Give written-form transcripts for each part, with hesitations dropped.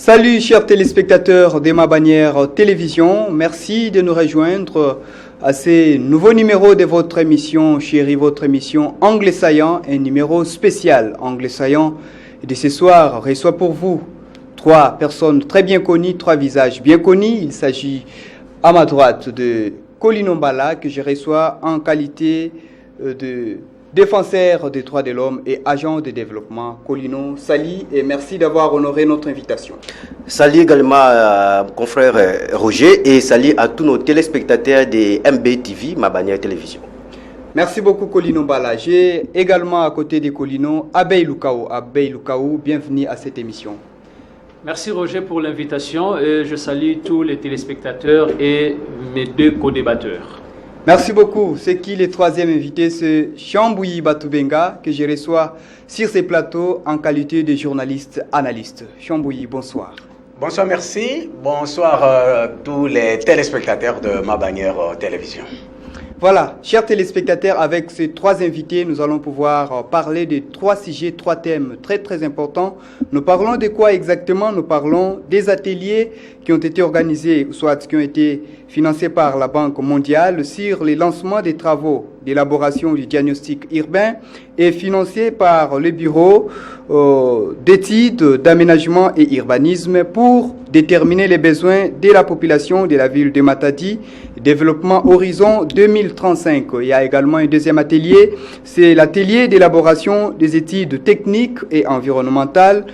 Salut chers téléspectateurs de ma bannière télévision, merci de nous rejoindre à ce nouveau numéro de votre émission chérie, votre émission Anglais Saillant, un numéro spécial Anglais Saillant de ce soir reçoit pour vous trois personnes très bien connues, trois visages bien connus. Il s'agit à ma droite de Colino Mbala que je reçois en qualité de défenseur des droits de l'homme et agent de développement. Colino, salut et merci d'avoir honoré notre invitation. Salut également confrère Roger et salut à tous nos téléspectateurs de MBTV, ma bannière télévision. Merci beaucoup Colino Mbala. J'ai également à côté de Colino Abey Lukaou. Abey Lukaou, bienvenue à cette émission. Merci Roger pour l'invitation et je salue tous les téléspectateurs et mes deux co-débatteurs. Merci beaucoup. C'est qui le troisième invité? C'est Chambouyi Batoubenga que je reçois sur ces plateaux en qualité de journaliste analyste. Chambouyi, bonsoir. Bonsoir, merci. Bonsoir tous les téléspectateurs de ma bannière télévision. Voilà, chers téléspectateurs, avec ces trois invités, nous allons pouvoir parler de trois sujets, trois thèmes très très importants. Nous parlons de quoi exactement? Nous parlons des ateliers qui ont été organisés, soit qui ont été financés par la Banque mondiale sur les lancements des travaux d'élaboration du diagnostic urbain et financés par le Bureau d'études d'aménagement et urbanisme pour déterminer les besoins de la population de la ville de Matadi, développement horizon 2035. Il y a également un deuxième atelier, c'est l'atelier d'élaboration des études techniques et environnementales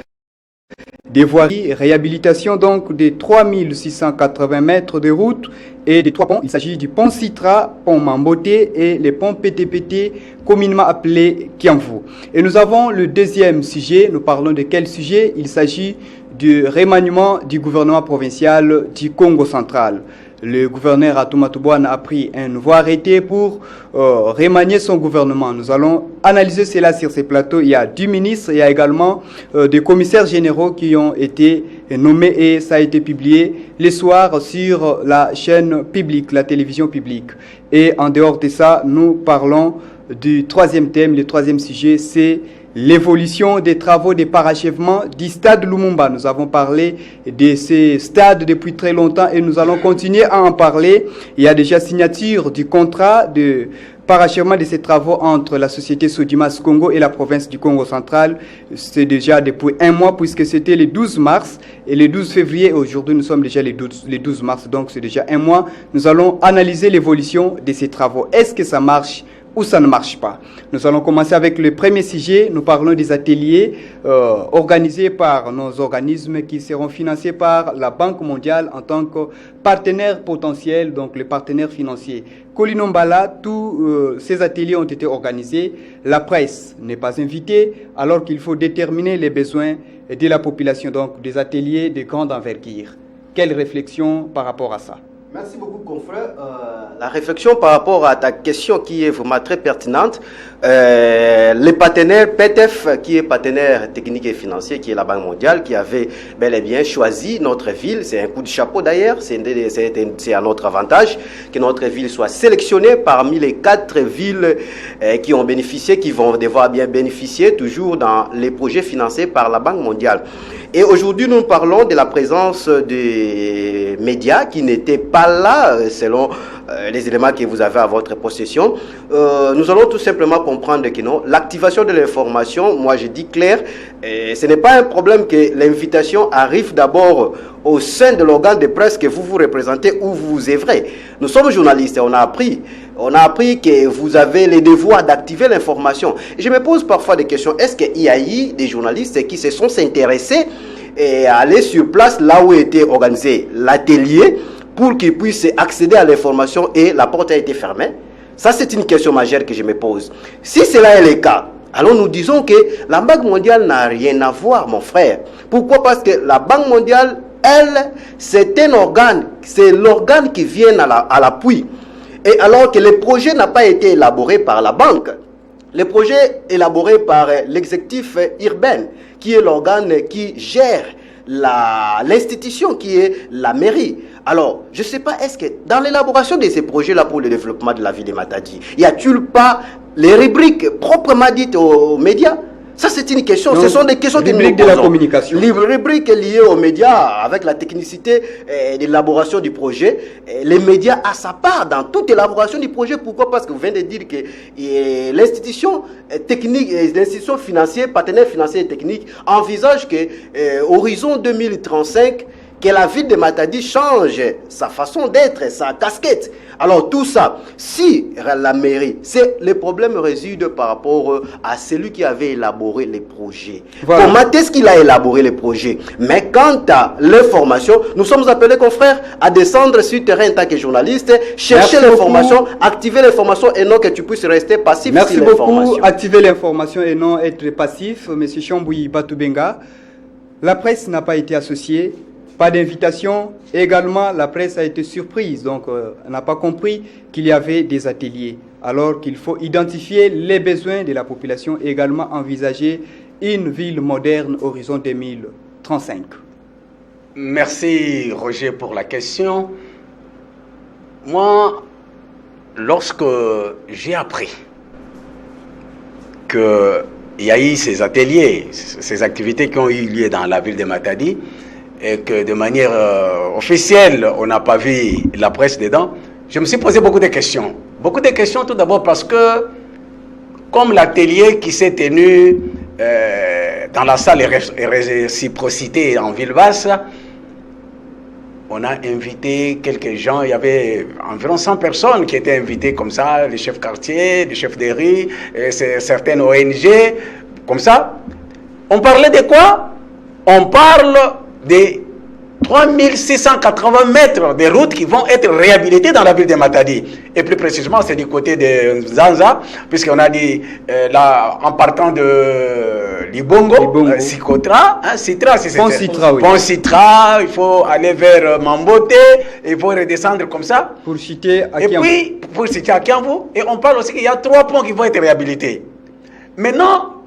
des voiries, réhabilitation donc des 3680 mètres de route et des trois ponts. Il s'agit du pont Citra, pont Mamboté et les ponts PTPT, communément appelés Kiamvu. Et nous avons le deuxième sujet. Nous parlons de quel sujet? Il s'agit du remaniement du gouvernement provincial du Congo central. Le gouverneur Atoumata Bouane a pris un nouveau arrêté pour remanier son gouvernement. Nous allons analyser cela sur ces plateaux. Il y a 10 ministres, il y a également des commissaires généraux qui ont été nommés et ça a été publié les soirs sur la chaîne publique, la télévision publique. Et en dehors de ça, nous parlons du troisième thème. Le troisième sujet, c'est l'évolution des travaux de parachèvement du stade Lumumba. Nous avons parlé de ces stades depuis très longtemps et nous allons continuer à en parler. Il y a déjà signature du contrat de parachèvement de ces travaux entre la société Sodimas Congo et la province du Congo central. C'est déjà depuis un mois puisque c'était le 12 mars et le 12 février. Aujourd'hui, nous sommes déjà les 12 mars, donc c'est déjà un mois. Nous allons analyser l'évolution de ces travaux. Est-ce que ça marche ou ça ne marche pas? Nous allons commencer avec le premier sujet. Nous parlons des ateliers organisés par nos organismes qui seront financés par la Banque mondiale en tant que partenaire potentiel, donc le partenaire financier. Colino Mbala, tous ces ateliers ont été organisés. La presse n'est pas invitée alors qu'il faut déterminer les besoins de la population, donc des ateliers de grande envergure. Quelle réflexion par rapport à ça? Merci beaucoup, confrère. La réflexion par rapport à ta question qui est vraiment très pertinente. Les partenaires PETEF, qui est partenaire technique et financier, qui est la Banque mondiale, qui avait bel et bien choisi notre ville. C'est un coup de chapeau d'ailleurs. C'est à notre avantage que notre ville soit sélectionnée parmi les 4 villes qui ont bénéficié, qui vont devoir bien bénéficier toujours dans les projets financés par la Banque mondiale. Et aujourd'hui, nous parlons de la présence des médias qui n'étaient pas là, selon les éléments que vous avez à votre possession. Nous allons tout simplement comprendre que non, l'activation de l'information, moi je dis clair, ce n'est pas un problème que l'invitation arrive d'abord au sein de l'organe de presse que vous représentez ou vous œuvrez. Nous sommes journalistes et on a appris que vous avez les devoirs d'activer l'information. Et je me pose parfois des questions. Est-ce qu'il y a eu des journalistes qui se sont intéressés et aller sur place là où était organisé l'atelier pour qu'ils puissent accéder à l'information et la porte a été fermée? Ça, c'est une question majeure que je me pose. Si cela est le cas, alors nous disons que la Banque mondiale n'a rien à voir, mon frère. Pourquoi? Parce que la Banque mondiale, elle, c'est un organe, c'est l'organe qui vient à l'appui. Et alors que le projet n'a pas été élaboré par la banque, le projet élaboré par l'exécutif urbain, qui est l'organe qui gère l'institution, qui est la mairie. Alors, je ne sais pas, est-ce que dans l'élaboration de ces projets-là pour le développement de la ville de Matadi, y a-t-il pas les rubriques proprement dites aux médias? Ça, c'est une question. Ce sont des questions que nous rubrique de la communication. Les rubriques liées aux médias, avec la technicité d'élaboration du projet. Les médias a sa part dans toute élaboration du projet. Pourquoi? Parce que vous venez de dire que l'institution technique, l'institution financière, partenaire financier et technique, envisage que horizon 2035, que la ville de Matadi change sa façon d'être, sa casquette. Alors tout ça, si la mairie, c'est le problème réside par rapport à celui qui avait élaboré les projets. Voilà. Comment est-ce qu'il a élaboré les projets? Mais quant à l'information, nous sommes appelés, confrères, à descendre sur le terrain en tant que journaliste, chercher l'information, activer l'information et non que tu puisses rester passif. Merci beaucoup. Activer l'information et non être passif. Monsieur Chamboui Batoubenga, la presse n'a pas été associée. Pas d'invitation. Également, la presse a été surprise. Donc, on n'a pas compris qu'il y avait des ateliers. Alors qu'il faut identifier les besoins de la population et également envisager une ville moderne horizon 2035. Merci, Roger, pour la question. Moi, lorsque j'ai appris qu'il y a eu ces ateliers, ces activités qui ont eu lieu dans la ville de Matadi, et que de manière officielle, on n'a pas vu la presse dedans, je me suis posé beaucoup de questions. Beaucoup de questions tout d'abord parce que, comme l'atelier qui s'est tenu dans la salle Réciprocité en Ville-Basse, on a invité quelques gens, il y avait environ 100 personnes qui étaient invitées comme ça, les chefs quartiers, les chefs de rue, certaines ONG, comme ça. On parlait de quoi? On parle des 3680 mètres de routes qui vont être réhabilités dans la ville de Matadi. Et plus précisément, c'est du côté de Zanza, puisqu'on a dit, là, en partant de Libongo, Sikotra, Citra, si c'est Pont Citra, oui. Pont Citra, il faut aller vers Mambote, il faut redescendre comme ça. Pour citer à Kiambu. Et puis, pour citer à Kiambu, et on parle aussi qu'il y a 3 ponts qui vont être réhabilités. Maintenant,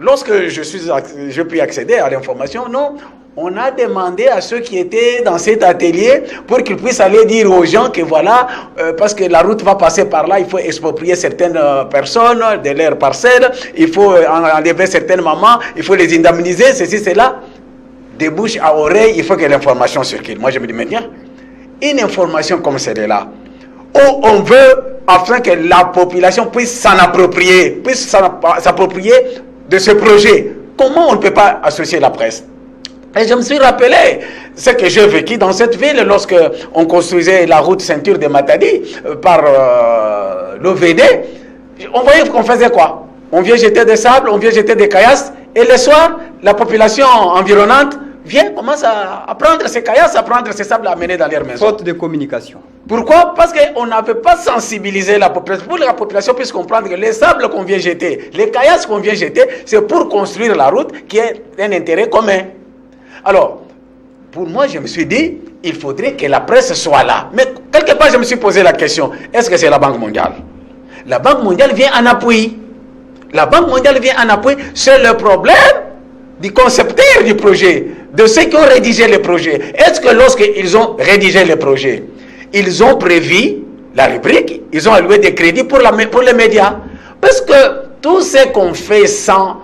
lorsque je puis accéder à l'information, non, on a demandé à ceux qui étaient dans cet atelier pour qu'ils puissent aller dire aux gens que voilà, parce que la route va passer par là, il faut exproprier certaines personnes de leurs parcelles, il faut enlever certaines mamans, il faut les indemniser, ceci, cela. De bouche à oreille, il faut que l'information circule. Moi, je me dis, mais bien, une information comme celle-là, où on veut, afin que la population puisse s'en approprier, puisse s'approprier de ce projet, comment on ne peut pas associer la presse? Et je me suis rappelé ce que j'ai vécu dans cette ville lorsque on construisait la route ceinture de Matadi par l'OVD. On voyait qu'on faisait quoi? On vient jeter des sables, on vient jeter des caillasses, et le soir, la population environnante vient, commence à prendre ces caillasses, à prendre ces sables, à amener dans leur maison. Faute de communication. Pourquoi? Parce qu'on n'avait pas sensibilisé la population, pour que la population puisse comprendre que les sables qu'on vient jeter, les caillasses qu'on vient jeter, c'est pour construire la route qui est un intérêt commun. Alors, pour moi, je me suis dit, il faudrait que la presse soit là. Mais quelque part, je me suis posé la question, est-ce que c'est la Banque mondiale? La Banque mondiale vient en appui. La Banque mondiale vient en appui sur le problème du concepteur du projet, de ceux qui ont rédigé le projet. Est-ce que lorsqu'ils ont rédigé le projet, ils ont prévu la rubrique, ils ont alloué des crédits pour les médias? Parce que tout ce qu'on fait sans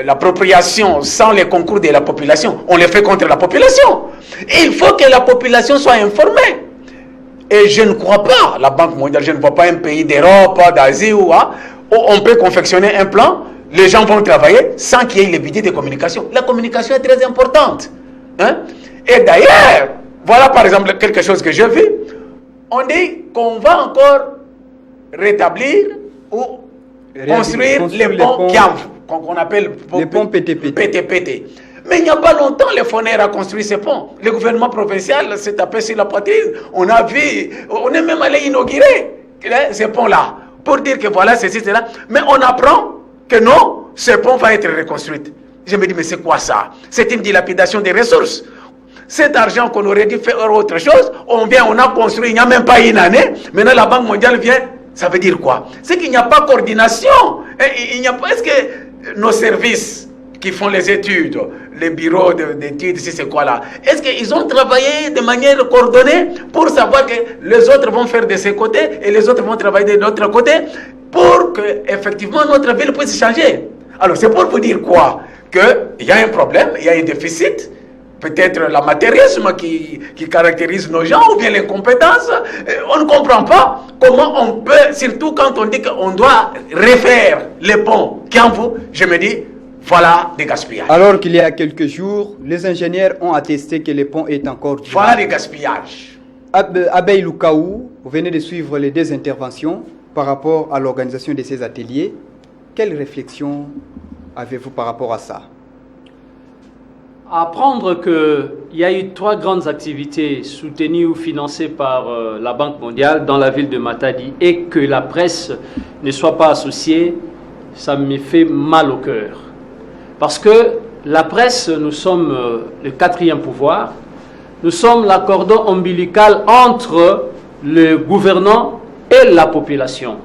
l'appropriation, sans les concours de la population, on les fait contre la population. Et il faut que la population soit informée. Et je ne crois pas, la Banque mondiale, je ne vois pas un pays d'Europe, d'Asie où on peut confectionner un plan, les gens vont travailler sans qu'il y ait les budgets de communication. La communication est très importante. Hein? Et d'ailleurs, voilà par exemple quelque chose que j'ai vu. On dit qu'on va encore rétablir ou construire les ponts qu'on appelle les ponts PTPT. Mais il n'y a pas longtemps, les Foner a construit ces ponts. Le gouvernement provincial s'est tapé sur la poitrine. On a vu, on est même allé inaugurer ces ponts-là pour dire que voilà, ceci, cela. Mais on apprend que non, ce pont va être reconstruit. Je me dis, mais c'est quoi ça? C'est une dilapidation des ressources. Cet argent qu'on aurait dû faire autre chose, on vient, on a construit, il n'y a même pas une année. Maintenant, la Banque mondiale vient. Ça veut dire quoi? C'est qu'il n'y a pas coordination. Il n'y a pas. Est-ce que nos services qui font les études, les bureaux d'études, si c'est quoi là, est-ce qu'ils ont travaillé de manière coordonnée pour savoir que les autres vont faire de ce côté et les autres vont travailler de l'autre côté pour que effectivement notre ville puisse changer? Alors, c'est pour vous dire quoi? Qu'il y a un problème, il y a un déficit, peut-être l'amateurisme qui caractérise nos gens, ou bien l'incompétence. On ne comprend pas comment on peut, surtout quand on dit qu'on doit refaire les ponts qui en vous, je me dis, voilà des gaspillages. Alors qu'il y a quelques jours, les ingénieurs ont attesté que les ponts est encore durables. Voilà des gaspillages. Abeille Lukaou, vous venez de suivre les deux interventions par rapport à l'organisation de ces ateliers. Quelle réflexion avez-vous par rapport à ça? Apprendre qu'il y a eu 3 grandes activités soutenues ou financées par la Banque mondiale dans la ville de Matadi et que la presse ne soit pas associée, ça me fait mal au cœur. Parce que la presse, nous sommes le 4e pouvoir, nous sommes la cordon ombilical entre le gouvernant et la population.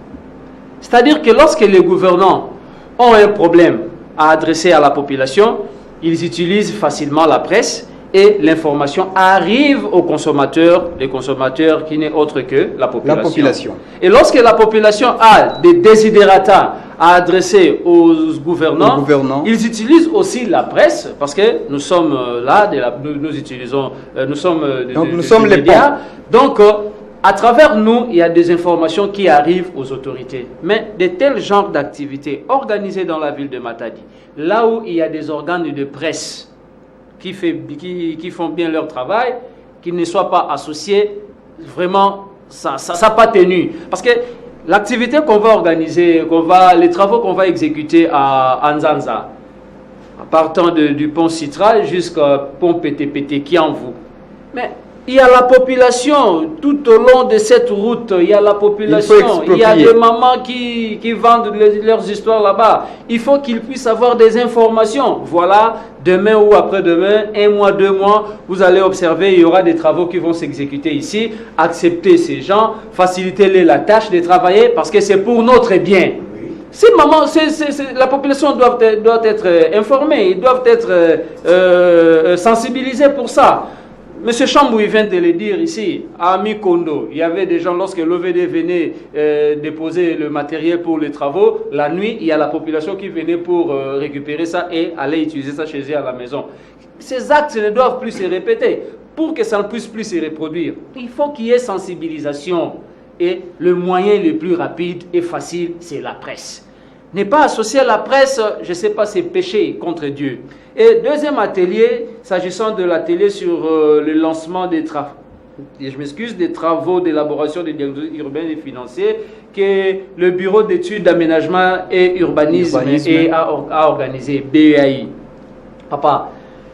C'est-à-dire que lorsque les gouvernants ont un problème à adresser à la population, ils utilisent facilement la presse et l'information arrive aux consommateurs, les consommateurs qui n'est autre que la population. Et lorsque la population a des desiderata à adresser aux gouvernants, ils utilisent aussi la presse parce que nous sommes là, nous sommes les médias. Donc, à travers nous, il y a des informations qui arrivent aux autorités. Mais de tels genres d'activités organisées dans la ville de Matadi, là où il y a des organes de presse qui font bien leur travail, qu'ils ne soient pas associés, vraiment, ça n'a pas tenu. Parce que l'activité qu'on va organiser, les travaux qu'on va exécuter à Nzanza, en partant du pont Citra jusqu'au pont PTPT qui en vous. Mais il y a la population, tout au long de cette route, il y a la population, il y a des mamans qui vendent leurs histoires là-bas. Il faut qu'ils puissent avoir des informations. Voilà, demain ou après-demain, 1 mois, 2 mois, vous allez observer, il y aura des travaux qui vont s'exécuter ici. Accepter ces gens, faciliter la tâche de travailler parce que c'est pour notre bien. Ces mamans, la population doit être informée, ils doivent être sensibilisés pour ça. Monsieur Chambou, il vient de le dire ici, à Amikondo, il y avait des gens, lorsque l'OVD venait déposer le matériel pour les travaux, la nuit, il y a la population qui venait pour récupérer ça et aller utiliser ça chez eux à la maison. Ces actes ne doivent plus se répéter. Pour que ça ne puisse plus se reproduire, il faut qu'il y ait sensibilisation. Et le moyen le plus rapide et facile, c'est la presse. N'est pas associé à la presse, je ne sais pas, c'est péché contre Dieu. Et deuxième atelier, s'agissant de l'atelier sur le lancement des travaux, des travaux d'élaboration des diagnostics urbains et financiers que le Bureau d'études d'aménagement et urbanisme a organisé, BEAI. Papa,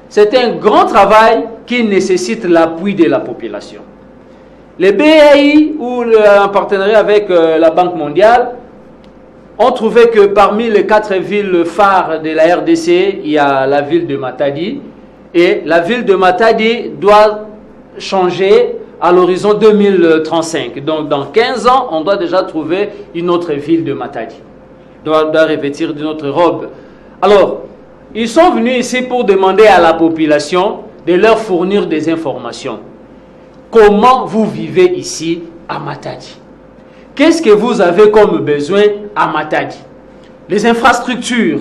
c'est un grand travail qui nécessite l'appui de la population. Les BEAI, ou en partenariat avec la Banque mondiale, ont trouvé que parmi les 4 villes phares de la RDC, il y a la ville de Matadi. Et la ville de Matadi doit changer à l'horizon 2035. Donc dans 15 ans, on doit déjà trouver une autre ville de Matadi. Doit revêtir d'une autre robe. Alors, ils sont venus ici pour demander à la population de leur fournir des informations. Comment vous vivez ici à Matadi? Qu'est-ce que vous avez comme besoin à Matadi? Les infrastructures,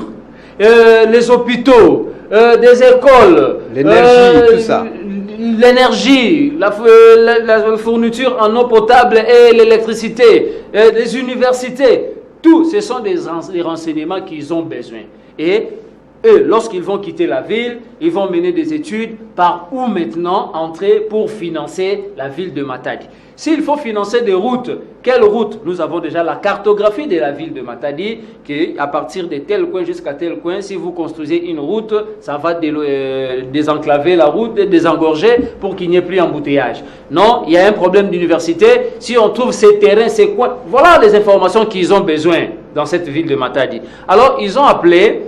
les hôpitaux, des écoles, l'énergie, tout ça. L'énergie, la fourniture en eau potable et l'électricité, les universités. Tout, ce sont des renseignements qu'ils ont besoin. Et eux, lorsqu'ils vont quitter la ville, ils vont mener des études par où maintenant entrer pour financer la ville de Matadi. S'il faut financer des routes, quelles routes? Nous avons déjà la cartographie de la ville de Matadi, qui à partir de tel coin jusqu'à tel coin, si vous construisez une route, ça va désenclaver la route, désengorger pour qu'il n'y ait plus d'embouteillage. Non, il y a un problème d'université. Si on trouve ces terrains, ces coins, voilà les informations qu'ils ont besoin dans cette ville de Matadi. Alors, ils ont appelé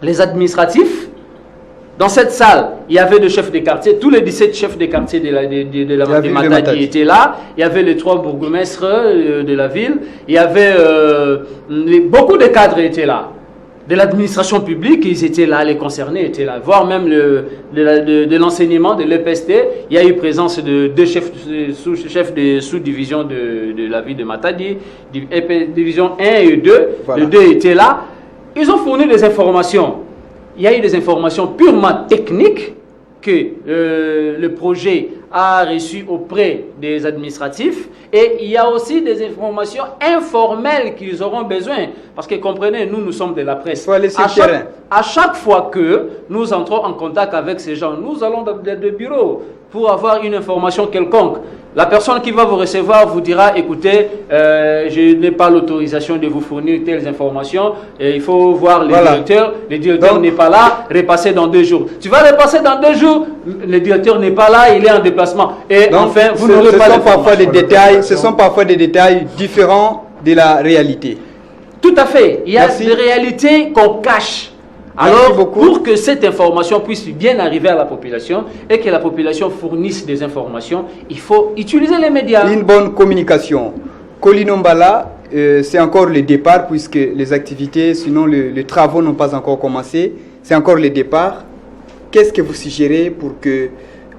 les administratifs. Dans cette salle, il y avait le chef des quartiers, tous les 17 chefs des quartiers de la ville de Matadi étaient là. Il y avait les 3 bourgmestres de la ville. Il y avait beaucoup de cadres étaient là. De l'administration publique, ils étaient là, les concernés étaient là. Voire même de l'enseignement, de l'EPST. Il y a eu présence de 2 chefs de sous-division de la ville de Matadi, division 1 et 2. Voilà. Les 2 étaient là. Ils ont fourni des informations. Il y a eu des informations purement techniques que le projet a reçues auprès des administratifs, et il y a aussi des informations informelles qu'ils auront besoin. Parce que comprenez, nous sommes de la presse. Il faut aller sur le terrain. À chaque fois que nous entrons en contact avec ces gens, nous allons dans des bureaux pour avoir une information quelconque. La personne qui va vous recevoir vous dira, écoutez, je n'ai pas l'autorisation de vous fournir telles informations, et il faut voir le directeur. Le directeur n'est pas là, repassez dans 2 jours. Tu vas repasser dans 2 jours, le directeur n'est pas là, il est en déplacement. Et donc, enfin, vous n'aurez pas ce sont parfois des détails différents de la réalité. Tout à fait. Il y a des réalités qu'on cache. Alors, pour que cette information puisse bien arriver à la population et que la population fournisse des informations, il faut utiliser les médias. Une bonne communication. Colino Mbala, c'est encore le départ puisque les activités, sinon les travaux n'ont pas encore commencé. C'est encore le départ. Qu'est-ce que vous suggérez pour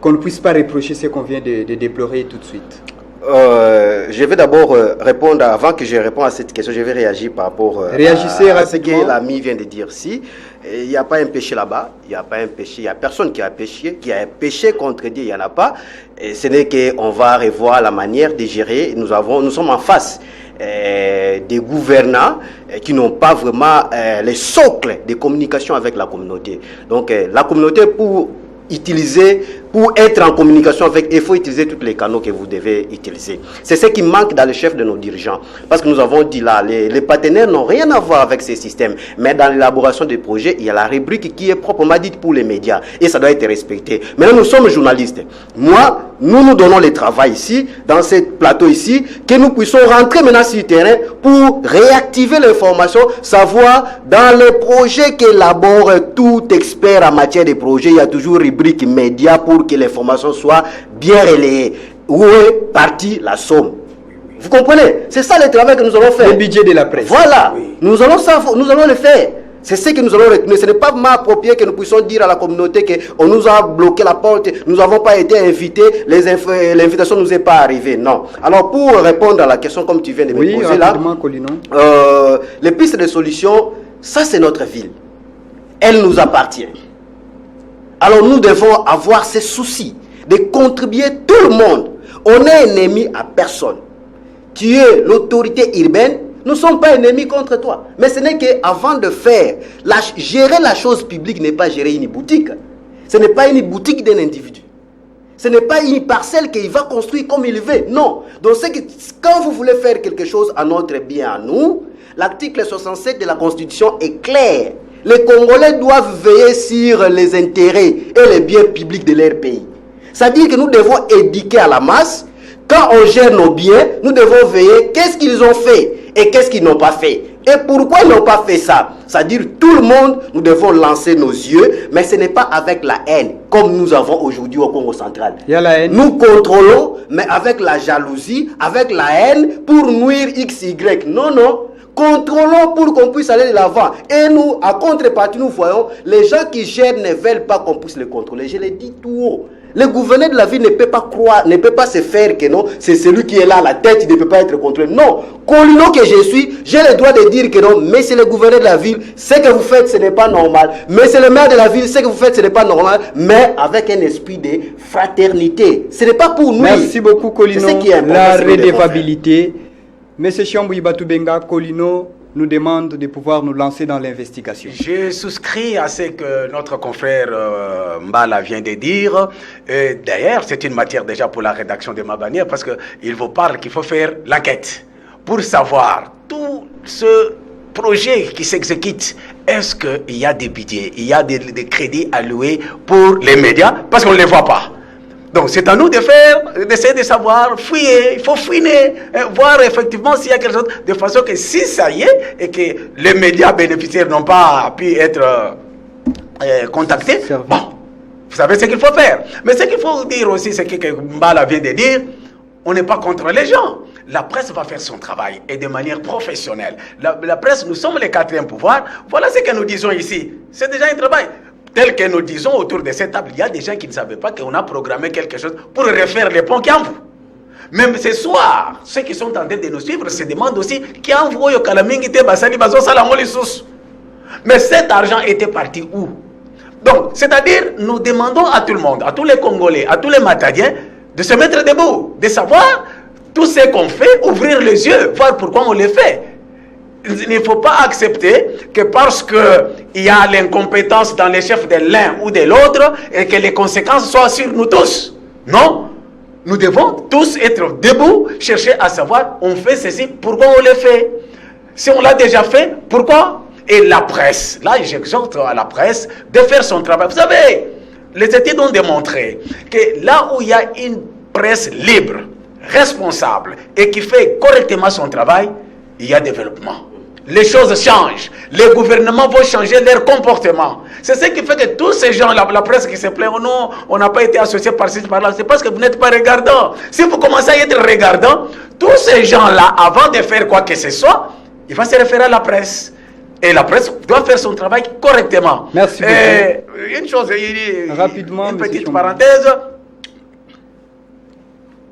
qu'on ne puisse pas reprocher ce qu'on vient de déplorer tout de suite? Je vais d'abord répondre, avant que je réponde à cette question, je vais réagir par rapport à ce que l'ami vient de dire. Si il n'y a pas un péché là-bas, il n'y a pas un péché, il n'y a personne qui a un péché contre Dieu, il n'y en a pas. Et ce n'est qu'on va revoir la manière de gérer. Nous sommes en face des gouvernants qui n'ont pas vraiment les socles de communication avec la communauté. Donc la communauté, pour être en communication avec, il faut utiliser tous les canaux que vous devez utiliser. C'est ce qui manque dans le chef de nos dirigeants. Parce que nous avons dit là, les partenaires n'ont rien à voir avec ces systèmes. Mais dans l'élaboration des projets, il y a la rubrique qui est proprement dite pour les médias. Et ça doit être respecté. Maintenant, nous sommes journalistes. Nous donnons le travail ici, dans ce plateau ici, que nous puissions rentrer maintenant sur le terrain pour réactiver l'information, savoir dans les projets qu'élabore tout expert en matière de projets, il y a toujours rubrique médias pour que l'information soit bien relayée. Où est partie la somme? Vous comprenez? C'est ça le travail que nous allons faire. Le budget de la presse. Voilà. Oui. Nous allons le faire. C'est ce que nous allons retenir. Ce n'est pas approprié que nous puissions dire à la communauté qu'on nous a bloqué la porte, nous n'avons pas été invités, l'invitation ne nous est pas arrivée. Non. Alors, pour répondre à la question comme tu viens de me poser là, les pistes de solutions, ça c'est notre ville. Elle nous appartient. Alors nous devons avoir ce souci de contribuer tout le monde. On n'est ennemi à personne. Tu es l'autorité urbaine, nous ne sommes pas ennemis contre toi. Mais ce n'est qu'avant de gérer la chose publique n'est pas gérer une boutique. Ce n'est pas une boutique d'un individu. Ce n'est pas une parcelle qu'il va construire comme il veut. Non. Donc quand vous voulez faire quelque chose à notre bien, à nous, l'article 67 de la Constitution est clair. Les Congolais doivent veiller sur les intérêts et les biens publics de leur pays. C'est-à-dire que nous devons éduquer à la masse. Quand on gère nos biens, nous devons veiller qu'est-ce qu'ils ont fait et qu'est-ce qu'ils n'ont pas fait. Et pourquoi ils n'ont pas fait ça? C'est-à-dire tout le monde, nous devons lancer nos yeux, mais ce n'est pas avec la haine, comme nous avons aujourd'hui au Congo central. Il y a la haine. Nous contrôlons, mais avec la jalousie, avec la haine, pour nuire X, Y. Non, non. Contrôlons pour qu'on puisse aller de l'avant. Et nous, à contrepartie, nous voyons, les gens qui gèrent ne veulent pas qu'on puisse les contrôler. Je l'ai dit tout haut. Le gouverneur de la ville ne peut pas croire, ne peut pas se faire que non, c'est celui qui est là à la tête, il ne peut pas être contrôlé. Non, Colino que je suis, j'ai le droit de dire que non, mais c'est le gouverneur de la ville, ce que vous faites, ce n'est pas normal. Mais c'est le maire de la ville, ce que vous faites, ce n'est pas normal, mais avec un esprit de fraternité. Ce n'est pas pour nous. Merci beaucoup, Colino. La redevabilité. Monsieur Chiambouy Batubenga, Colino nous demande de pouvoir nous lancer dans l'investigation. Je souscris à ce que notre confrère Mbala vient de dire. D'ailleurs, c'est une matière déjà pour la rédaction de ma bannière parce qu'il vous parle qu'il faut faire l'enquête pour savoir tout ce projet qui s'exécute. Est-ce qu'il y a des budgets, il y a des crédits alloués pour les médias parce qu'on ne les voit pas. Donc c'est à nous d'essayer de savoir, fouiller, il faut fouiner, voir effectivement s'il y a quelque chose, de façon que si ça y est, et que les médias bénéficiaires n'ont pas pu être contactés, bon, vous savez ce qu'il faut faire. Mais ce qu'il faut dire aussi, c'est que Mbala vient de dire, on n'est pas contre les gens. La presse va faire son travail, et de manière professionnelle. La presse, nous sommes les quatrièmes pouvoirs, voilà ce que nous disons ici. C'est déjà un travail. Tel que nous disons autour de cette table, il y a des gens qui ne savaient pas qu'on a programmé quelque chose pour refaire les ponts qui envoient. Même ce soir, ceux qui sont en train de nous suivre se demandent aussi qui envoie au Kalamingi te basali bazo salamoli sous. Mais cet argent était parti où? Donc, c'est-à-dire, nous demandons à tout le monde, à tous les Congolais, à tous les Matadiens, de se mettre debout, de savoir tout ce qu'on fait, ouvrir les yeux, voir pourquoi on le fait. Il ne faut pas accepter que parce qu'il y a l'incompétence dans les chefs de l'un ou de l'autre, et que les conséquences soient sur nous tous. Non, nous devons tous être debout, chercher à savoir, on fait ceci, pourquoi on le fait? Si on l'a déjà fait, pourquoi? Et la presse, là j'exhorte à la presse de faire son travail. Vous savez, les études ont démontré que là où il y a une presse libre, responsable et qui fait correctement son travail, il y a développement. Les choses changent. Les gouvernements vont changer leur comportement. C'est ce qui fait que tous ces gens, la presse qui se plaint, oh non, on n'a pas été associé par-ci, par-là, c'est parce que vous n'êtes pas regardant. Si vous commencez à être regardant, tous ces gens-là, avant de faire quoi que ce soit, il va se référer à la presse. Et la presse doit faire son travail correctement. Merci beaucoup. Une chose, rapidement, une petite parenthèse.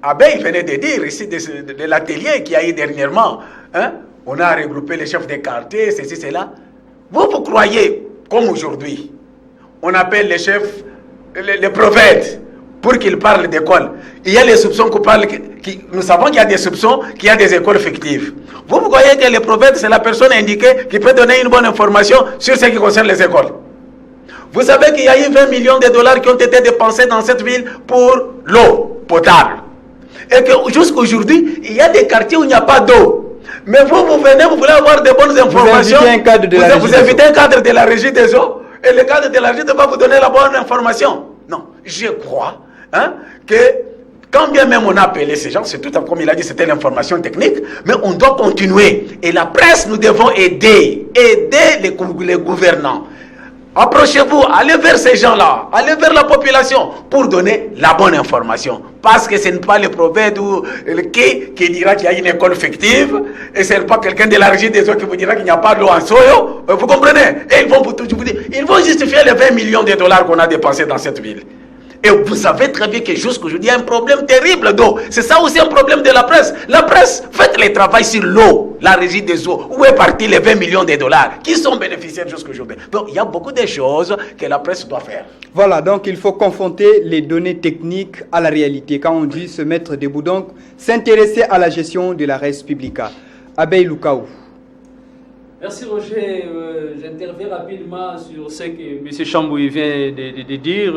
Abbé, il venait de dire ici de l'atelier qu'il y a eu dernièrement. Hein? On a regroupé les chefs des quartiers, ceci, cela. Vous croyez, comme aujourd'hui, on appelle les chefs, les prophètes, pour qu'ils parlent d'école. Il y a les soupçons qu'on parle, nous savons qu'il y a des soupçons, qu'il y a des écoles fictives. Vous croyez que les prophètes, c'est la personne indiquée qui peut donner une bonne information sur ce qui concerne les écoles. Vous savez qu'il y a eu 20 millions de dollars qui ont été dépensés dans cette ville pour l'eau potable. Et que jusqu'aujourd'hui, il y a des quartiers où il n'y a pas d'eau. Mais vous venez, vous voulez avoir de bonnes informations. Vous invitez un cadre de la régie des eaux. Et le cadre de la régie va vous donner la bonne information. Non, je crois que quand bien même on a appelé ces gens, c'est tout comme il a dit, c'était l'information technique, mais on doit continuer. Et la presse, nous devons aider les gouvernants. Approchez-vous, allez vers ces gens-là, allez vers la population pour donner la bonne information. Parce que ce n'est pas le prophète qui dira qu'il y a une école fictive, et ce n'est pas quelqu'un de la régie des eaux qui vous dira qu'il n'y a pas d'eau en Soyo. Vous comprenez? Et ils vont vous dire, ils vont justifier les 20 millions de dollars qu'on a dépensés dans cette ville. Et vous savez très bien que jusqu'aujourd'hui, il y a un problème terrible d'eau. C'est ça aussi un problème de la presse. La presse, faites le travail sur l'eau, la régie des eaux. Où est parti les 20 millions de dollars? Qui sont bénéficiaires jusqu'aujourd'hui? Donc, il y a beaucoup de choses que la presse doit faire. Voilà, donc il faut confronter les données techniques à la réalité. Quand on dit se mettre debout, donc s'intéresser à la gestion de la res publica. Abbé Lukaou. Merci Roger. J'interviens rapidement sur ce que M. Chambouy vient de dire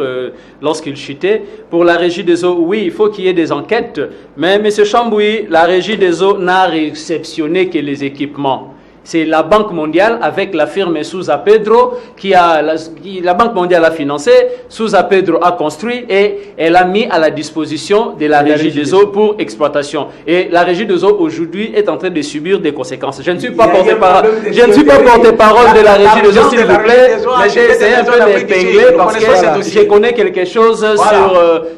lorsqu'il chutait. Pour la régie des eaux, oui, il faut qu'il y ait des enquêtes. Mais M. Chambouy, la régie des eaux n'a réceptionné que les équipements. C'est la Banque mondiale avec la firme Sousa Pedro la Banque mondiale a financé, Sousa Pedro a construit et elle a mis à la disposition de la régie des eaux pour exploitation. Et la régie des eaux aujourd'hui est en train de subir des conséquences. Je ne suis pas porte-parole de la régie des eaux, s'il vous plaît, mais j'ai essayé un peu d'épingler parce que je connais quelque chose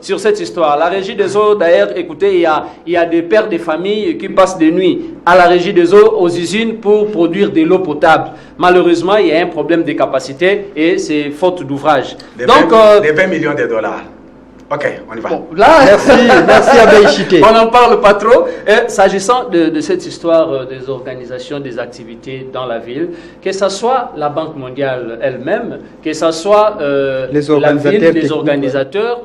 sur cette histoire. La régie des eaux, d'ailleurs, écoutez, il y a des pères de famille qui passent des nuits à la régie des eaux, aux usines pour produire de l'eau potable. Malheureusement, il y a un problème de capacité et c'est faute d'ouvrage. Donc, les 20 millions de dollars. Ok, on y va. Bon, là, merci Abbé Chité. On n'en parle pas trop. S'agissant de cette histoire des organisations, des activités dans la ville, que ce soit la Banque mondiale elle-même, que ce soit la ville, les organisateurs,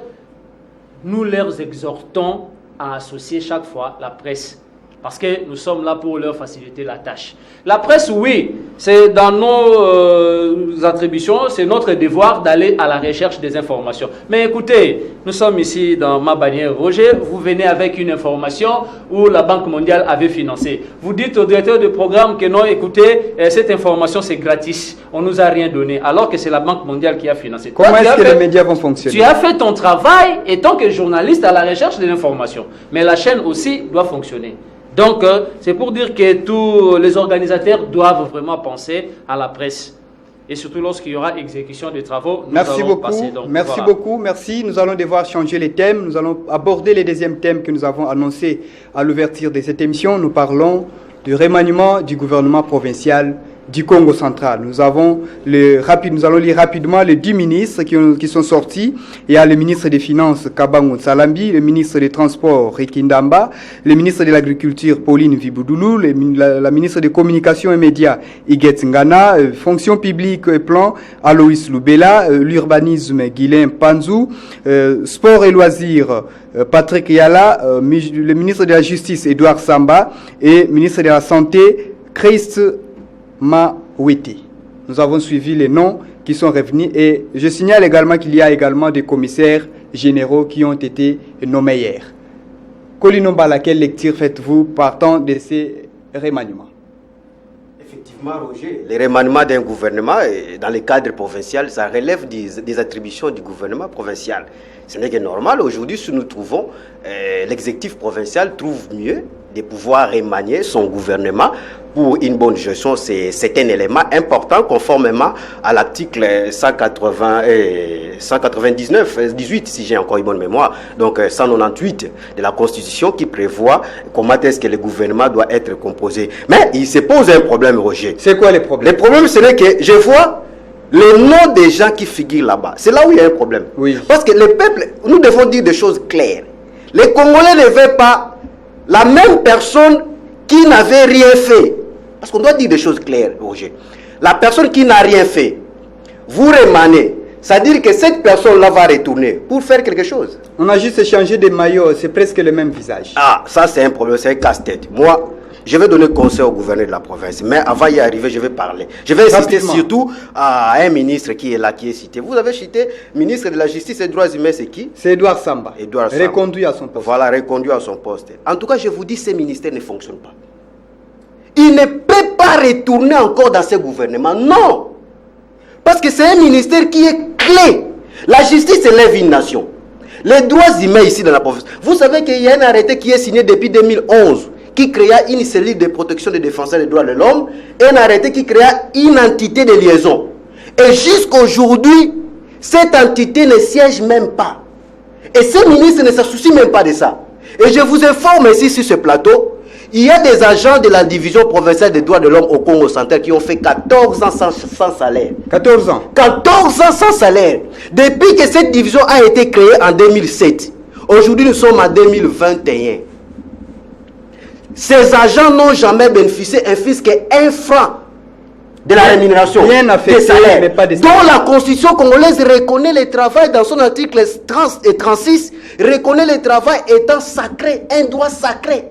nous leur exhortons à associer chaque fois la presse. Parce que nous sommes là pour leur faciliter la tâche. La presse, oui, c'est dans nos attributions, c'est notre devoir d'aller à la recherche des informations. Mais écoutez, nous sommes ici dans ma bannière Roger, vous venez avec une information où la Banque mondiale avait financé. Vous dites au directeur de programme que non, écoutez, cette information c'est gratis, on ne nous a rien donné, alors que c'est la Banque mondiale qui a financé. Comment est-ce que les médias vont fonctionner? Tu as fait ton travail et tant que journaliste à la recherche de l'information. Mais la chaîne aussi doit fonctionner. Donc, c'est pour dire que tous les organisateurs doivent vraiment penser à la presse. Et surtout lorsqu'il y aura exécution des travaux, nous allons passer. Donc, merci beaucoup. Merci. Nous allons devoir changer les thèmes. Nous allons aborder les deuxièmes thèmes que nous avons annoncés à l'ouverture de cette émission. Nous parlons du remaniement du gouvernement provincial du Congo central. Nous allons lire rapidement les 10 ministres qui sont sortis. Il y a le ministre des Finances, Kabango Salambi, le ministre des Transports, Rikindamba, le ministre de l'Agriculture, Pauline Viboudoulou, la ministre des Communications et Médias, Iguet Ngana, Fonction publique et plan, Aloïs Loubela, l'urbanisme, Guilain Panzou, Sport et loisirs, Patrick Yala, le ministre de la Justice, Edouard Samba, et ministre de la Santé, Christ Mawete. Nous avons suivi les noms qui sont revenus et je signale également qu'il y a également des commissaires généraux qui ont été nommés hier. Kolinomba, quelle lecture faites-vous partant de ces remaniements? Effectivement, Roger, les remaniements d'un gouvernement dans le cadre provincial, ça relève des attributions du gouvernement provincial. Ce n'est que normal. Aujourd'hui, si nous trouvons, l'exécutif provincial trouve mieux de pouvoir remanier son gouvernement pour une bonne gestion. C'est un élément important conformément à l'article 198, si j'ai encore une bonne mémoire, donc 198 de la Constitution qui prévoit comment est-ce que le gouvernement doit être composé. Mais il se pose un problème, Roger. C'est quoi les problèmes? Le problème, c'est que je vois les noms des gens qui figurent là-bas. C'est là où il y a un problème. Oui. Parce que le peuple, nous devons dire des choses claires. Les Congolais ne veulent pas la même personne qui n'avait rien fait. Parce qu'on doit dire des choses claires, Roger. La personne qui n'a rien fait, vous remanez. C'est-à-dire que cette personne-là va retourner pour faire quelque chose. On a juste changé de maillot, c'est presque le même visage. Ah, ça c'est un problème, c'est un casse-tête. Moi, je vais donner conseil au gouverneur de la province. Mais avant d'y arriver, je vais parler. Je vais insister surtout à un ministre qui est là, qui est cité. Vous avez cité ministre de la Justice et des Droits Humains, c'est qui? C'est Edouard Samba. Edouard Samba. Reconduit à son poste. Voilà, reconduit à son poste. En tout cas, je vous dis, ces ministères ne fonctionnent pas. Il ne peut pas retourner encore dans ce gouvernement. Non. Parce que c'est un ministère qui est clé. La justice élève une nation. Les droits humains ici dans la province. Vous savez qu'il y a un arrêté qui est signé depuis 2011 qui créa une cellule de protection des défenseurs des droits de l'homme et un arrêté qui créa une entité de liaison. Et jusqu'aujourd'hui, cette entité ne siège même pas. Et ce ministre ne s'associe même pas de ça. Et je vous informe ici sur ce plateau, il y a des agents de la division provinciale des droits de l'homme au Congo central qui ont fait 14 ans sans salaire. 14 ans. 14 ans sans salaire. Depuis que cette division a été créée en 2007. Aujourd'hui, nous sommes en 2021. Ces agents n'ont jamais bénéficié un fisc qu'un franc de la rémunération des salaires, mais pas des salaires. Dont la Constitution congolaise reconnaît le travail dans son article 36, reconnaît le travail étant sacré, un droit sacré.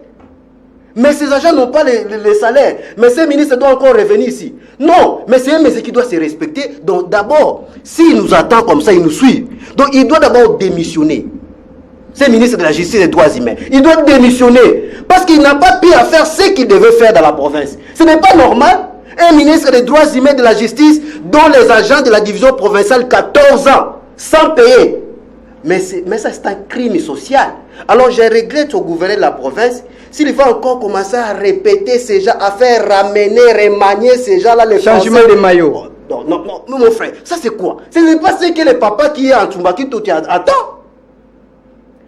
Mais ces agents n'ont pas les salaires. Mais ces ministres doivent encore revenir ici. Non, mais c'est un monsieur qui doit se respecter. Donc d'abord, s'il nous attend comme ça, il nous suit. Donc il doit d'abord démissionner. C'est le ministre de la Justice et des Droits Humains. Il doit démissionner. Parce qu'il n'a pas pu faire ce qu'il devait faire dans la province. Ce n'est pas normal. Un ministre des Droits Humains et de la Justice dont les agents de la division provinciale 14 ans sans payer. Mais ça c'est un crime social. Alors je regrette au gouverneur de la province s'il va encore commencer à répéter ces gens, à faire ramener, remanier ces gens-là, les changement de maillot. Non, mon frère, ça c'est quoi? Ce n'est pas ce que le papa qui est en Tsumbaki tout attend.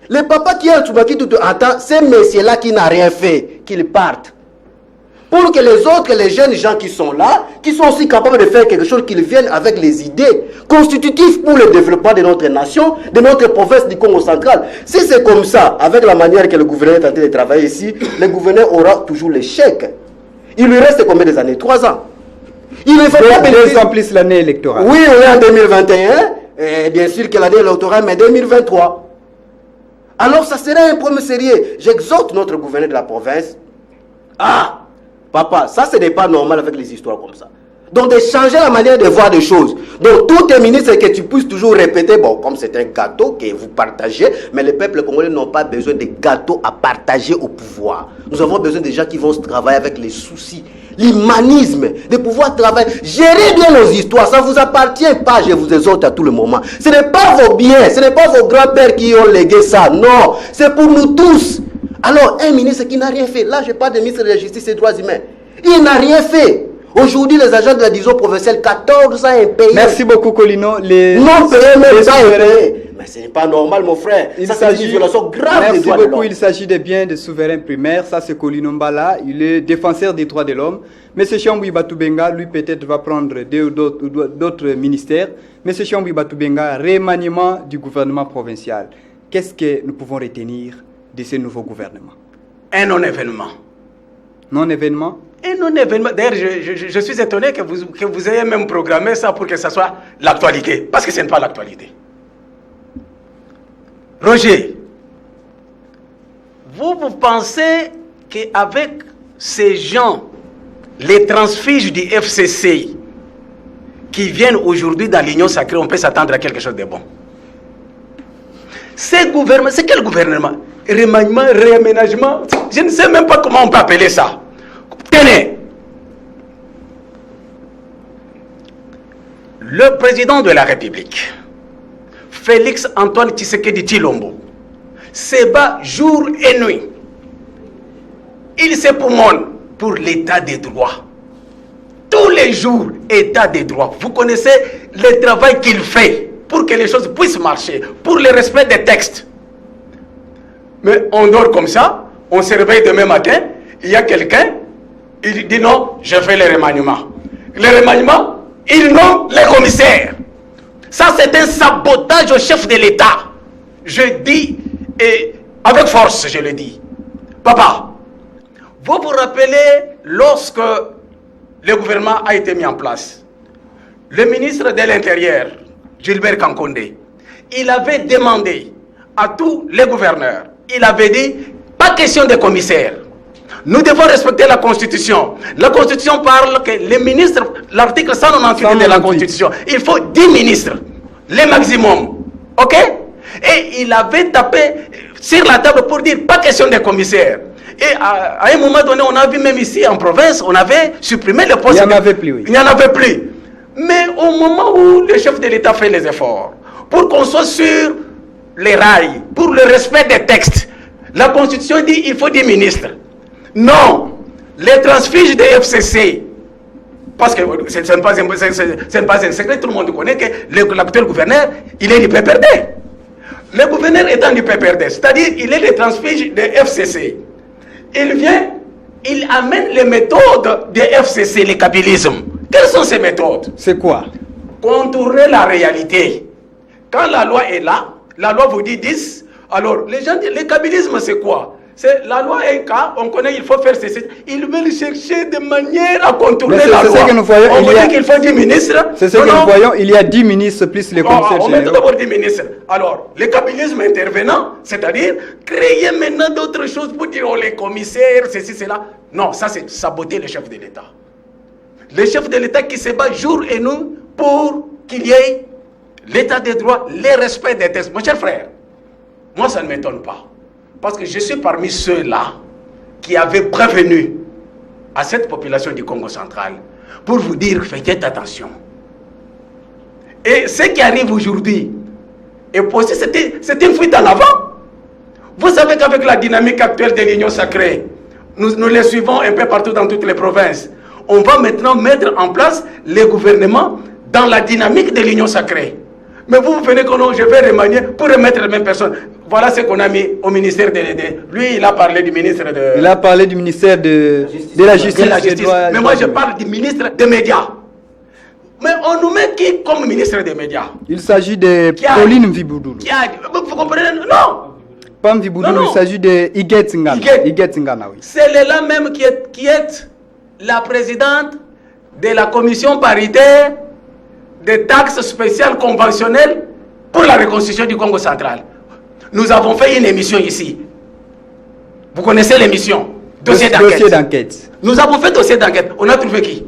Le papa qui est en Tsumbaki tout attend, c'est messieurs-là qui n'a rien fait, qu'ils partent. Pour que les autres, les jeunes gens qui sont là, qui sont aussi capables de faire quelque chose, qu'ils viennent avec les idées constitutives pour le développement de notre nation, de notre province du Congo central. Si c'est comme ça, avec la manière que le gouverneur est en train de travailler ici, le gouverneur aura toujours l'échec. Il lui reste combien des années? 3 ans. Il ne faut pas bénéficier. En plus l'année électorale. Oui, on est en 2021, et bien sûr que l'année électorale, mais 2023. Alors ça serait un problème sérieux. J'exhorte notre gouverneur de la province. Ah, papa, ça ce n'est pas normal avec les histoires comme ça. Donc de changer la manière de voir des choses. Donc tout est ministre que tu puisses toujours répéter, bon, comme c'est un gâteau que vous partagez, mais les peuples congolais n'ont pas besoin de gâteaux à partager au pouvoir. Nous avons besoin de gens qui vont se travailler avec les soucis, l'humanisme, de pouvoir travailler. Gérez bien nos histoires, ça ne vous appartient pas, je vous exhorte à tout le moment. Ce n'est pas vos biens, ce n'est pas vos grands-pères qui ont légué ça, non, c'est pour nous tous. Alors, un ministre qui n'a rien fait, là je parle du ministre de la Justice et des Droits Humains, il n'a rien fait. Aujourd'hui, les agents de la division provinciale, 14 ans impayés. Merci beaucoup, Colino. Non payés, même pas impayés. Mais ce n'est pas normal, mon frère. Il Ça, c'est une violation grave des Merci droits de beaucoup. l'homme. Il s'agit des biens des souverains primaires. Ça, c'est Colino Mbala. Il est défenseur des droits de l'homme. Monsieur Chamboui Batoubenga, lui, peut-être va prendre d'autres ministères. Monsieur Chamboui Batoubenga, remaniement du gouvernement provincial. Qu'est-ce que nous pouvons retenir de ce nouveau gouvernement? Un non-événement. Non-événement? Un non-événement. D'ailleurs, je suis étonné que vous ayez même programmé ça pour que ça soit l'actualité. Parce que ce n'est pas l'actualité. Roger, vous pensez qu'avec ces gens, les transfuges du FCC qui viennent aujourd'hui dans l'Union sacrée, on peut s'attendre à quelque chose de bon? C'est quel gouvernement? Remaniement, réaménagement, je ne sais même pas comment on peut appeler ça. Tenez, le président de la République, Félix Antoine Tshisekedi Tshilombo, se bat jour et nuit. Il se poumonne pour l'état des droits. Tous les jours, état des droits. Vous connaissez le travail qu'il fait pour que les choses puissent marcher, pour le respect des textes. Mais on dort comme ça, on se réveille demain matin, il y a quelqu'un, il dit non, je fais le remaniement. Le remaniement, ils nomme les commissaires. Ça, c'est un sabotage au chef de l'État. Je dis, et avec force, je le dis. Papa, vous vous rappelez lorsque le gouvernement a été mis en place, le ministre de l'Intérieur, Gilbert Kankonde, il avait demandé à tous les gouverneurs, il avait dit, pas question de commissaires. Nous devons respecter la Constitution. La Constitution parle que les ministres, l'article 198 de la Constitution, il faut 10 ministres, le maximum. Ok? Et il avait tapé sur la table pour dire, pas question de commissaires. Et à un moment donné, on a vu même ici en province, on avait supprimé le poste. Il n'y en avait plus, oui. Il n'y en avait plus. Mais au moment où le chef de l'État fait les efforts, pour qu'on soit sur les rails, pour le respect des textes, la Constitution dit qu'il faut 10 ministres. Non, les transfuges des FCC, parce que ce n'est pas un secret, tout le monde connaît que l'actuel gouverneur, il est du PPRD. Le gouverneur étant du PPRD, c'est-à-dire il est le transfuge des FCC. Il vient, il amène les méthodes des FCC, les kabylismes. Quelles sont ces méthodes? C'est quoi? Contourner la réalité. Quand la loi est là, la loi vous dit 10, alors les gens disent, le kabylisme c'est quoi? C'est la loi est un cas, on connaît, il faut faire ceci. Ils veulent chercher de manière à contourner la loi. Que nous voyons, on dit qu'il faut 10 ministres. C'est ce que nous voyons, il y a 10 ministres plus les commissaires on met d'abord 10 ministres. Alors, le kabylisme intervenant, c'est-à-dire créer maintenant d'autres choses pour dire, oh, les commissaires, ceci, cela. Non, ça c'est saboter le chef de l'État. Le chef de l'État qui se bat jour et nuit pour qu'il y ait l'état des droits, le respect des textes. Mon cher frère, moi ça ne m'étonne pas. Parce que je suis parmi ceux-là qui avaient prévenu à cette population du Congo central pour vous dire, faites attention. Et ce qui arrive aujourd'hui, et aussi c'est une fuite en avant. Vous savez qu'avec la dynamique actuelle de l'Union sacrée, nous les suivons un peu partout dans toutes les provinces. On va maintenant mettre en place les gouvernements dans la dynamique de l'Union sacrée. Mais vous venez que non, je vais remanier pour remettre les mêmes personnes. Voilà ce qu'on a mis au ministère de... Lui, il a parlé du ministre de... Il a parlé du ministère de la Justice. Mais moi, je parle du ministre des Médias. Mais on nous met qui comme ministre des Médias? Il s'agit de Pauline Mviboudou. Vous comprenez? Non. Pas Mviboudou, il s'agit de Iguette Ngana. Oui. C'est là même qui est la présidente de la commission paritaire des taxes spéciales conventionnelles pour la reconstruction du Congo central. Nous avons fait une émission ici. Vous connaissez l'émission? Dossier d'enquête. Nous avons fait dossier d'enquête. On a trouvé qui?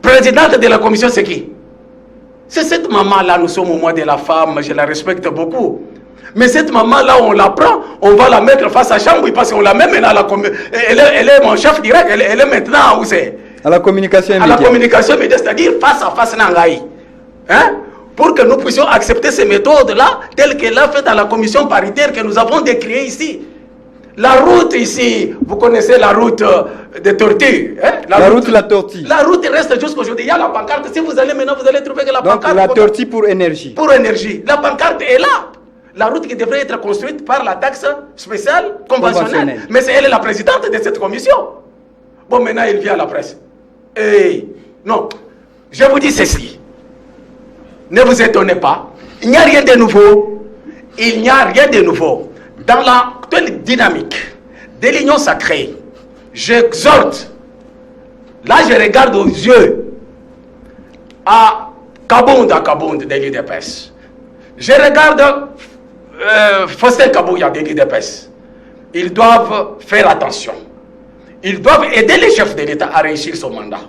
Présidente de la commission, c'est qui? C'est cette maman-là, nous sommes au mois de la femme, je la respecte beaucoup. Mais cette maman-là, on la prend, on va la mettre face à Chamboui parce qu'on la met maintenant à la communication. Elle est mon chef direct, elle est maintenant où c'est? À la communication immédiate. À la communication immédiate, c'est-à-dire face à face Nangaï. Hein? Pour que nous puissions accepter ces méthodes-là, telles qu'elle a fait dans la commission paritaire que nous avons décriée ici. La route ici, vous connaissez la route de Tortue. Hein? La route La Tortue. La route reste jusqu'aujourd'hui. Il y a la pancarte. Si vous allez maintenant, vous allez trouver que la pancarte... Donc la Tortue pour énergie. Pour énergie. La pancarte est là. La route qui devrait être construite par la taxe spéciale conventionnelle. Mais c'est elle est la présidente de cette commission. Bon, maintenant, il vient à la presse. Hey, non, je vous dis ceci. Ne vous étonnez pas. Il n'y a rien de nouveau. Il n'y a rien de nouveau. Dans l'actuelle dynamique de l'Union sacrée, j'exhorte, là je regarde aux yeux à Kabound de l'UDPS. Je regarde Faustin Kabouya de l'UDPS. Ils doivent faire attention. Ils doivent aider les chefs de l'État à réussir son mandat.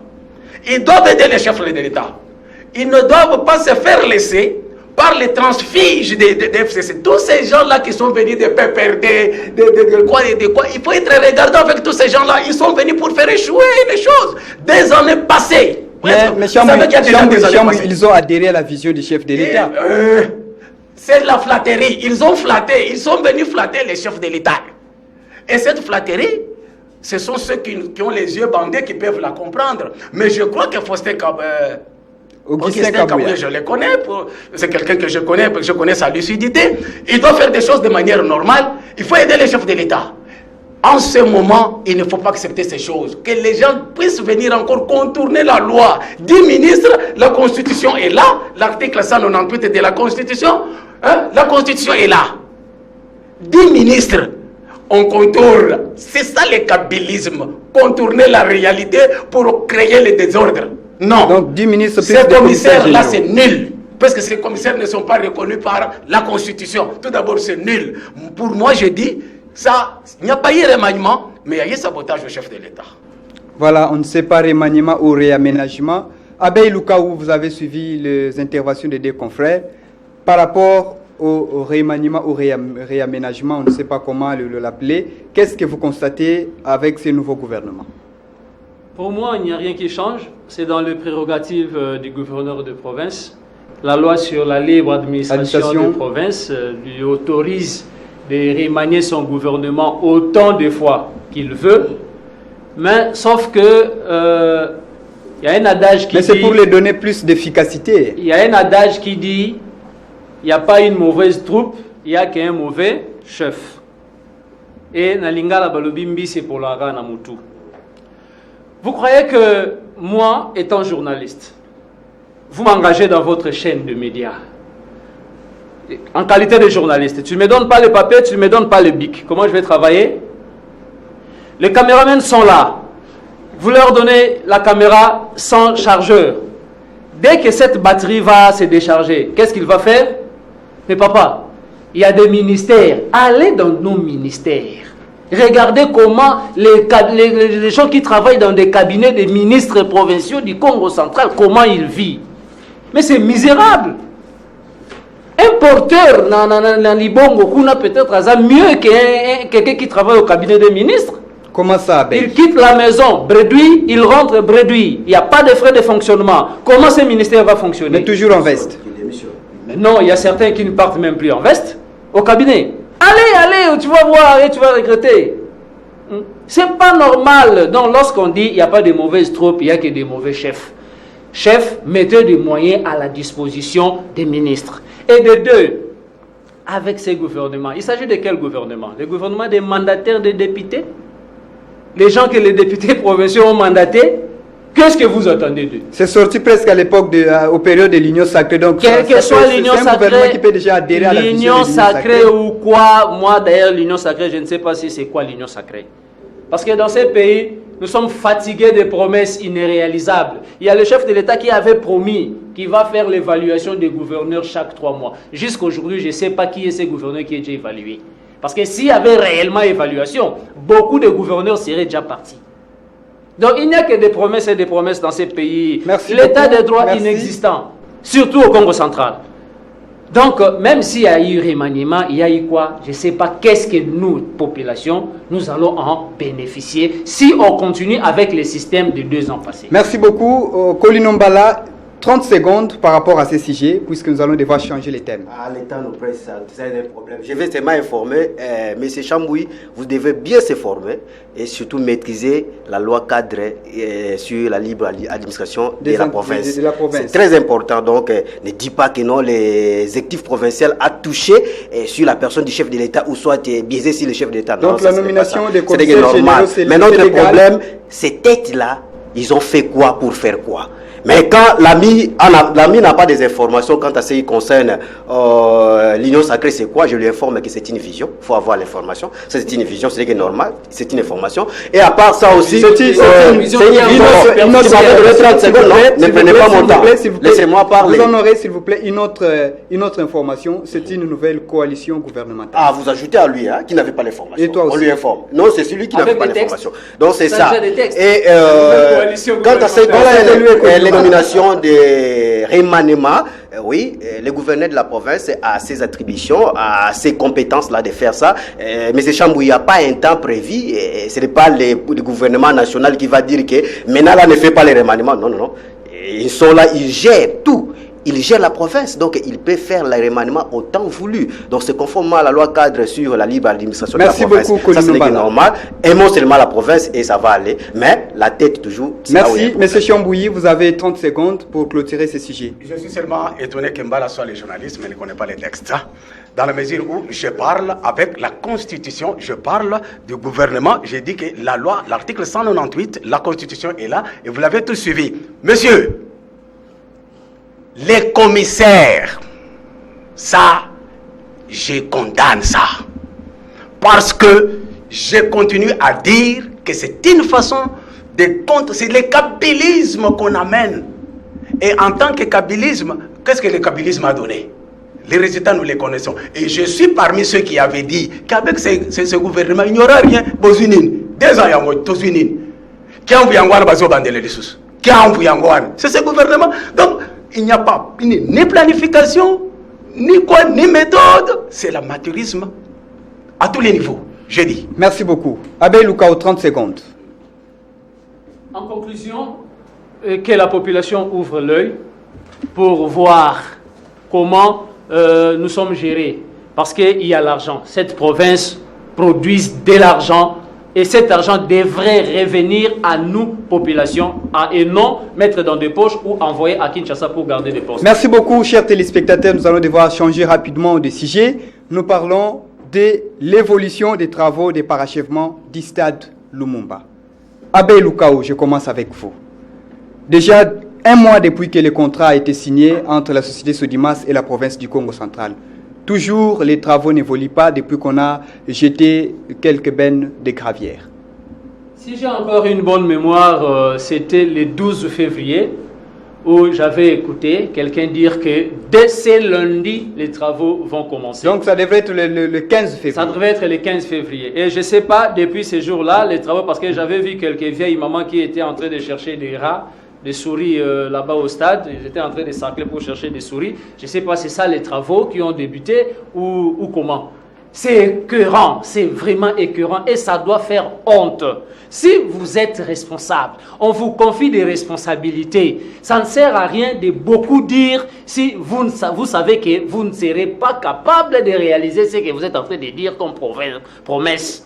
Ils doivent aider les chefs de l'État. Ils ne doivent pas se faire laisser par les transfiges des FCC. Tous ces gens-là qui sont venus de PPRD, de quoi, il faut être regardant avec tous ces gens-là. Ils sont venus pour faire échouer les choses. Des années passées. Mais ils ont adhéré à la vision du chef de l'État. C'est la flatterie. Ils ont flatté. Ils sont venus flatter les chefs de l'État. Et cette flatterie, ce sont ceux qui ont les yeux bandés qui peuvent la comprendre. Mais je crois que Faustin Augustin Kabouya, je le connais, c'est quelqu'un que je connais sa lucidité. Il doit faire des choses de manière normale. Il faut aider les chefs de l'État. En ce moment, il ne faut pas accepter ces choses. Que les gens puissent venir encore contourner la loi. 10 ministres, la Constitution est là. L'article 198 de la Constitution, hein, la Constitution est là. 10 ministres, on contourne. C'est ça le kabylisme. Contourner la réalité pour créer le désordre. Non. Donc 10 ministres, ces commissaires-là, c'est nul. Parce que ces commissaires ne sont pas reconnus par la Constitution. Tout d'abord, c'est nul. Pour moi, je dis, ça, il n'y a pas eu remaniement, mais il y a eu sabotage au chef de l'État. Voilà, on ne sait pas remaniement ou réaménagement. Abeille Lukaou, vous avez suivi les interventions des deux confrères. Par rapport au remaniement ou réaménagement, on ne sait pas comment l'appeler. Qu'est-ce que vous constatez avec ce nouveau gouvernement? Pour moi, il n'y a rien qui change. C'est dans les prérogatives du gouverneur de province. La loi sur la libre administration de province lui autorise de remanier son gouvernement autant de fois qu'il veut. Mais sauf que il y a un adage qui dit... Mais c'est pour les donner plus d'efficacité. Il y a un adage qui dit il n'y a pas une mauvaise troupe, il n'y a qu'un mauvais chef. Et Nalingala Balobimbi, c'est pour la Rana Moutou. Vous croyez que moi, étant journaliste, vous m'engagez dans votre chaîne de médias en qualité de journaliste, tu ne me donnes pas le papier, tu ne me donnes pas le bic. Comment je vais travailler? Les caméramans sont là. Vous leur donnez la caméra sans chargeur. Dès que cette batterie va se décharger, qu'est-ce qu'il va faire? Mais papa, il y a des ministères. Allez dans nos ministères. Regardez comment les gens qui travaillent dans des cabinets des ministres provinciaux du Congo central, comment ils vivent. Mais c'est misérable. Un porteur dans Libongo, qu'on a peut-être mieux que quelqu'un qui travaille au cabinet des ministres. Comment ça, il quitte la maison, bredouille, il rentre bredouille. Il n'y a pas de frais de fonctionnement. Comment ce ministère va fonctionner? Mais toujours en veste. Mais non, il y a certains qui ne partent même plus en veste au cabinet. Allez, tu vas voir et tu vas regretter. C'est pas normal. Donc lorsqu'on dit il n'y a pas de mauvaises troupes, il n'y a que des mauvais chefs. Chef, mettez des moyens à la disposition des ministres. Et de deux, avec ces gouvernements, il s'agit de quel gouvernement? Le gouvernement des mandataires des députés? Les gens que les députés provinciaux ont mandatés? Qu'est-ce que vous attendez d'eux? C'est sorti presque à l'époque, au période de l'Union sacrée. Donc, quelle que soit l'Union sacrée, qui peut déjà adhérer à la l'Union sacrée ou quoi? Moi d'ailleurs, l'Union sacrée, je ne sais pas si c'est quoi l'Union sacrée. Parce que dans ces pays, nous sommes fatigués de promesses irréalisables. Il y a le chef de l'État qui avait promis qu'il va faire l'évaluation des gouverneurs chaque 3 mois. Jusqu'à aujourd'hui, je ne sais pas qui est ce gouverneur qui est déjà évalué. Parce que s'il y avait réellement évaluation, beaucoup de gouverneurs seraient déjà partis. Donc il n'y a que des promesses et des promesses dans ces pays. L'état de droit inexistant, surtout au Congo central. Donc même s'il y a eu remaniement, il y a eu quoi? Je ne sais pas qu'est-ce que nous, population, nous allons en bénéficier si on continue avec le système de 2 ans passés. Merci beaucoup. Kolinombala, 30 secondes par rapport à ces sujets, puisque nous allons devoir changer les thèmes. L'État nous presse, c'est un problème. Je vais seulement informer, M. Chamboui, vous devez bien se former et surtout maîtriser la loi cadre sur la libre administration de la province. C'est très important, donc ne dis pas que non, les exécutifs provinciaux a touché sur la personne du chef de l'État ou soit biaisé sur le chef de l'État. Donc non, la nomination des commissaires généraux, c'est légal. Mais notre problème, ces têtes-là, ils ont fait quoi pour faire quoi? Mais quand l'ami n'a pas des informations quant à ce qui concerne l'union sacrée, c'est quoi? Je lui informe que c'est une vision. Il faut avoir l'information. C'est une vision, c'est normal. C'est une information. Et à part ça aussi, c'est une vision. Ne prenez pas mon temps. Laissez-moi parler. Vous en aurez, s'il vous plaît, une autre information. C'est une nouvelle coalition gouvernementale. Ah, vous ajoutez à lui, hein, qui n'avait pas l'information. Et toi aussi. On lui informe. Non, c'est celui qui n'avait pas l'information. Donc c'est ça. Et quant à ce qui concerne les nominations de remaniement, oui, le gouverneur de la province a ses attributions, a ses compétences-là de faire ça. Mais Chambou, il n'y a pas un temps prévu. Ce n'est pas le gouvernement national qui va dire que maintenant, là, ne fait pas les remaniements. Non, non, non. Ils sont là, ils gèrent tout. Il gère la province, donc il peut faire le remaniement au temps voulu. Donc c'est conformément à la loi cadre sur la libre administration de la province. Beaucoup, ça, c'est normal. Aimons seulement la province et ça va aller. Mais la tête toujours. Merci, M. Chambouilly. Vous avez 30 secondes pour clôturer ce sujet. Je suis seulement étonné que Mbala soit les journalistes, mais ne connaît pas les textes. Dans la mesure où je parle avec la Constitution, je parle du gouvernement. J'ai dit que la loi, l'article 198, la Constitution est là et vous l'avez tous suivi. Monsieur, les commissaires, ça, je condamne ça. Parce que je continue à dire que c'est une façon de contre, c'est le kabylisme qu'on amène. Et en tant que kabylisme, qu'est-ce que le kabylisme a donné? Les résultats, nous les connaissons. Et je suis parmi ceux qui avaient dit qu'avec ce gouvernement, il n'y aura rien. Des ans, il y a Tozunin. Qui a envoyé Angouane, Bazo Bandele les sous. Qui a envoyé Angouane? C'est ce gouvernement. Donc, il n'y a pas ni planification, ni quoi, ni méthode. C'est l'amateurisme à tous les niveaux, je dis. Merci beaucoup. Abbé Loukao, 30 secondes. En conclusion, que la population ouvre l'œil pour voir comment nous sommes gérés. Parce qu'il y a l'argent. Cette province produit de l'argent. Et cet argent devrait revenir à nous, population, et non mettre dans des poches ou envoyer à Kinshasa pour garder des postes. Merci beaucoup, chers téléspectateurs. Nous allons devoir changer rapidement de sujet. Nous parlons de l'évolution des travaux de parachèvement du stade Lumumba. Abbé Loukao, je commence avec vous. Déjà, un mois depuis que le contrat a été signé entre la société Sodimas et la province du Congo central. Toujours, les travaux n'évoluent pas depuis qu'on a jeté quelques bennes de gravière. Si j'ai encore une bonne mémoire, c'était le 12 février où j'avais écouté quelqu'un dire que dès ce lundi, les travaux vont commencer. Donc ça devrait être le 15 février. Ça devrait être le 15 février. Et je ne sais pas, depuis ce jour-là, les travaux, parce que j'avais vu quelques vieilles mamans qui étaient en train de chercher des rats, des souris là-bas au stade. Ils étaient en train de s'encler pour chercher des souris. Je ne sais pas si c'est ça les travaux qui ont débuté ou comment. C'est écœurant, c'est vraiment écœurant et ça doit faire honte. Si vous êtes responsable, on vous confie des responsabilités. Ça ne sert à rien de beaucoup dire si vous savez que vous ne serez pas capable de réaliser ce que vous êtes en train de dire comme promesse.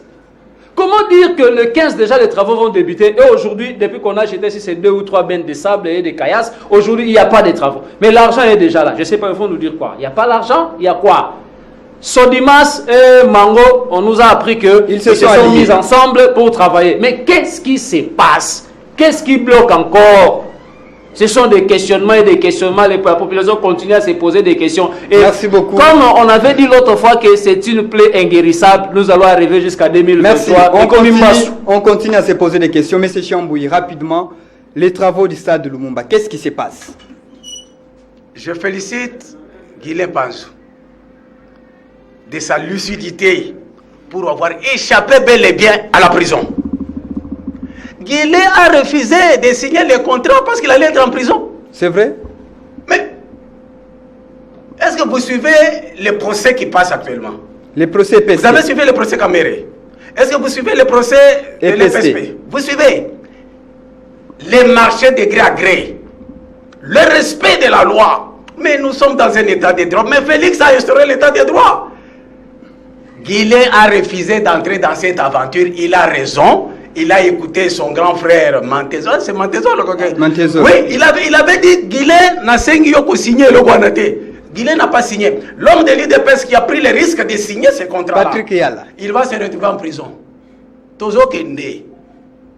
Comment dire que le 15 déjà les travaux vont débuter et aujourd'hui, depuis qu'on a jeté ces 2 ou 3 bennes de sable et de caillasses, aujourd'hui il n'y a pas de travaux. Mais l'argent est déjà là. Je ne sais pas, il faut nous dire quoi. Il n'y a pas l'argent, il y a quoi? Sodimas et Mango, on nous a appris qu'ils se sont mis ensemble pour travailler. Mais qu'est-ce qui se passe? Qu'est-ce qui bloque encore? Ce sont des questionnements et des questionnements. La population continue à se poser des questions. Et merci beaucoup. Comme on avait dit l'autre fois que c'est une plaie inguérissable, nous allons arriver jusqu'à 2023. Merci. On continue à se poser des questions. M. Chambouilly, rapidement, les travaux du stade de Lumumba, qu'est-ce qui se passe? Je félicite Guilhem Panzou de sa lucidité pour avoir échappé bel et bien à la prison. Guilhem a refusé de signer le contrat parce qu'il allait être en prison. C'est vrai? Mais est-ce que vous suivez les procès qui passent actuellement? Les procès EPSP. Vous avez suivi le procès Caméré. Est-ce que vous suivez le procès de l'EPSP? Vous suivez les marchés de gré à gré. le respect de la loi. Mais nous sommes dans un état de droit. Mais Félix a instauré l'état de droit. Guilain a refusé d'entrer dans cette aventure. Il a raison. Il a écouté son grand frère Mantezo. C'est Mantezo le coquin. Mantezo. Oui, il avait dit Guilain n'a signé le Guanaté. Guilain n'a pas signé. L'homme de l'IDPS qui a pris le risque de signer ce contrat-là, Patrick Yala. il va se retrouver en prison. Tozo Kende.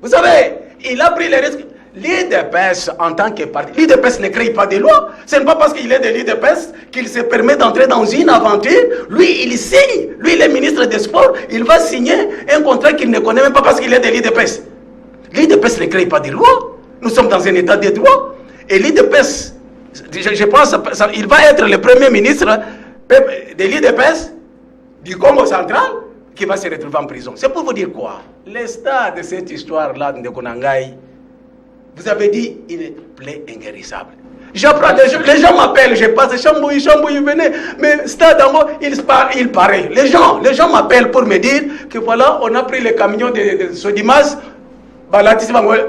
Vous savez, il a pris le risque. L'IDPS en tant que parti, l'IDPS ne crée pas de loi. Ce n'est pas parce qu'il est de l'IDPS qu'il se permet d'entrer dans une aventure. Lui, il signe. Lui, il est ministre des Sports. Il va signer un contrat qu'il ne connaît même pas parce qu'il est de l'IDPS. L'IDPS ne crée pas de loi. Nous sommes dans un état de droit. Et l'IDPS, je pense, il va être le premier ministre de l'IDPS du Congo central qui va se retrouver en prison. C'est pour vous dire quoi? Le stade de cette histoire-là de Konangaï, vous avez dit, il est plaie inguérissable. J'apprends, les gens m'appellent, je passe, Chambouille, venez. Mais Stade Ango, il paraît. Les gens m'appellent pour me dire que voilà, on a pris le camion de Sodimas,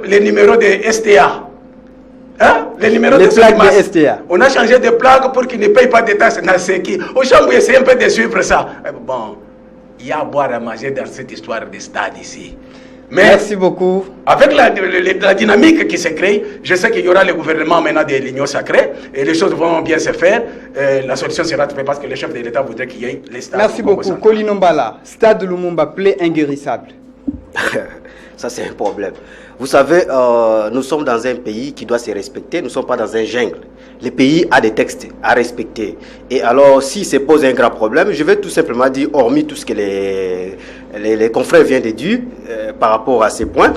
les numéros de STA. Hein? Les numéros les de plaques Sodimas. de STA. On a changé de plaque pour qu'ils ne payent pas de taxes. Au Chambouille, c'est un peu de suivre ça. Bon, il y a à boire à manger dans cette histoire de stade ici. Mais merci beaucoup. avec la dynamique qui se crée, je sais qu'il y aura le gouvernement maintenant de l'Union sacrée et les choses vont bien se faire. La solution sera trouvée parce que le chef de l'État voudrait qu'il y ait les stades. Merci beaucoup. Kolinombala, Stade Lumumba, plaie inguérissable. Ça, c'est un problème. Vous savez, nous sommes dans un pays qui doit se respecter. Nous ne sommes pas dans un jungle. Le pays a des textes à respecter. Et alors, s'il se pose un grand problème, je vais tout simplement dire, hormis tout ce que les confrères viennent de dire par rapport à ces points,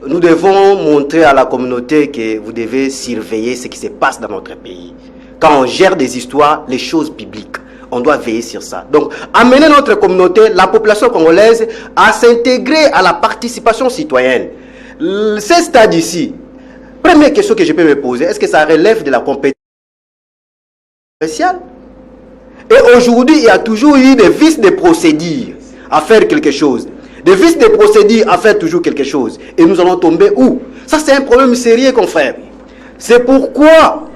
nous devons montrer à la communauté que vous devez surveiller ce qui se passe dans notre pays. Quand on gère des histoires, les choses publiques, on doit veiller sur ça. Donc, amener notre communauté, la population congolaise, à s'intégrer à la participation citoyenne. Ces stades ici, première question que je peux me poser, est-ce que ça relève de la compétence spéciale? Et aujourd'hui, il y a toujours eu des vices de procédure à faire quelque chose. Des vices de procédure à faire toujours quelque chose. Et nous allons tomber où? Ça, c'est un problème sérieux, confrère. C'est pourquoi